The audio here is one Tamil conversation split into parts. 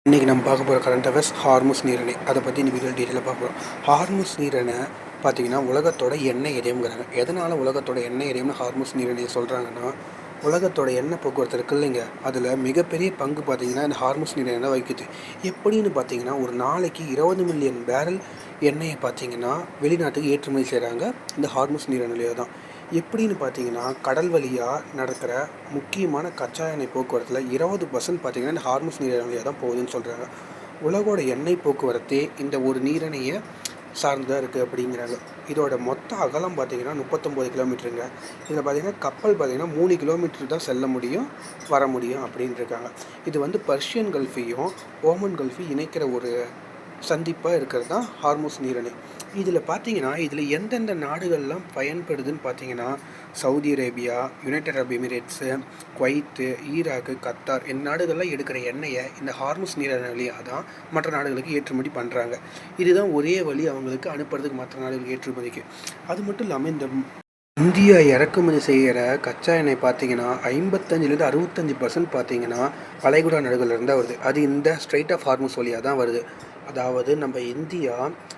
இன்றைக்கி நம்ம பார்க்க போகிற கரண்ட் அஃபேர்ஸ் ஹார்முஸ் நீரிணை. அதை பற்றி இந்த வீடியோ டீட்டெயிலாக பார்க்க போகிறோம். ஹார்முஸ் நீரிணை பார்த்திங்கன்னா உலகத்தோட எண்ணெய் இதயம்ங்கிறாங்க. எதனால் உலகத்தோட எண்ணெய் இதயம்னு ஹார்முஸ் நீரிணையை சொல்கிறாங்கன்னா, உலகத்தோட எண்ணெய் போக்குவரத்து இருக்குது இல்லைங்க, அதில் மிகப்பெரிய பங்கு பார்த்திங்கன்னா இந்த ஹார்முஸ் நீரிணை தான் வகிக்குது. எப்படின்னு பார்த்தீங்கன்னா, ஒரு நாளைக்கு 20 மில்லியன் பேரல் எண்ணெயை பார்த்திங்கன்னா வெளிநாட்டுக்கு ஏற்றுமதி செய்கிறாங்க இந்த ஹார்முஸ் நீரிணையிலே தான். எப்படின்னு பார்த்தீங்கன்னா, கடல் வழியாக நடக்கிற முக்கியமான கச்சா எண்ணெய் போக்குவரத்தில் 20% பார்த்தீங்கன்னா இந்த ஹார்முஸ் நீரிணை வழியாக தான் போகுதுன்னு சொல்கிறாங்க. உலகோட எண்ணெய் போக்குவரத்தே இந்த ஒரு நீரிணையை சார்ந்ததாக இருக்குது அப்படிங்கிறாங்க. இதோட மொத்த அகலம் பார்த்திங்கன்னா 39 கிலோமீட்டருங்க. இதில் பார்த்திங்கன்னா கப்பல் பார்த்திங்கன்னா 3 கிலோமீட்டர் தான் செல்ல முடியும், வர முடியும் அப்படின்னு இருக்காங்க. இது வந்து பர்ஷியன் கல்ஃபையும் ஓமன் கல்ஃபையும் இணைக்கிற ஒரு சந்திப்பாக இருக்கிறது தான் ஹார்முஸ் நீரிணை. இதில் பார்த்தீங்கன்னா, இதில் எந்தெந்த நாடுகள்லாம் பயன்படுதுன்னு பார்த்தீங்கன்னா, Saudi Arabia, United Arab Emirates, Kuwait, Iraq, Qatar இந்த நாடுகள்லாம் எடுக்கிற எண்ணெயை இந்த ஹார்முஸ் நீரிணை வழியாக தான் மற்ற நாடுகளுக்கு ஏற்றுமதி பண்ணுறாங்க. இதுதான் ஒரே வழி அவங்களுக்கு அனுப்புறதுக்கு மற்ற நாடுகளுக்கு ஏற்றுமதிக்கு. அது மட்டும் இல்லாமல் இந்த இந்தியா இறக்குமதி செய்கிற கச்சா எண்ணெய் பார்த்தீங்கன்னா 55லேருந்து 65% பார்த்தீங்கன்னா வளைகுடா நாடுகள்லேருந்து வருது. அது இந்த ஸ்ட்ரைட் ஆஃப் ஹார்முஸ் வழியாக தான் வருது. அதாவது நம்ம இந்தியா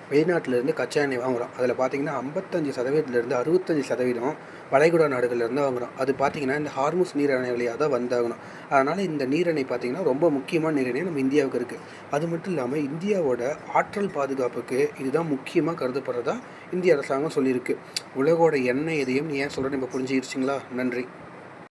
வெளிநாட்டிலேருந்து கச்சா எண்ணெய் வாங்குகிறோம். அதில் பார்த்திங்கன்னா 55%லேருந்து 65% வளைகுடா நாடுகள்லேருந்து வாங்குகிறோம். அது பார்த்திங்கன்னா இந்த ஹார்முஸ் நீரிணை வழியாக தான் வந்தாகணும். அதனால் இந்த நீரிணை பார்த்திங்கன்னா ரொம்ப முக்கியமான நீரிணை நம்ம இந்தியாவுக்கு இருக்குது. அது மட்டும் இல்லாமல் இந்தியாவோட ஆற்றல் பாதுகாப்புக்கு இதுதான் முக்கியமாக கருதப்படுறதா இந்திய அரசாங்கம் சொல்லியிருக்கு. உலகோட எண்ணெய் எதையும் ஏன் சொல்கிறேன்னு இப்போ புரிஞ்சுக்கிடுச்சிங்களா? நன்றி.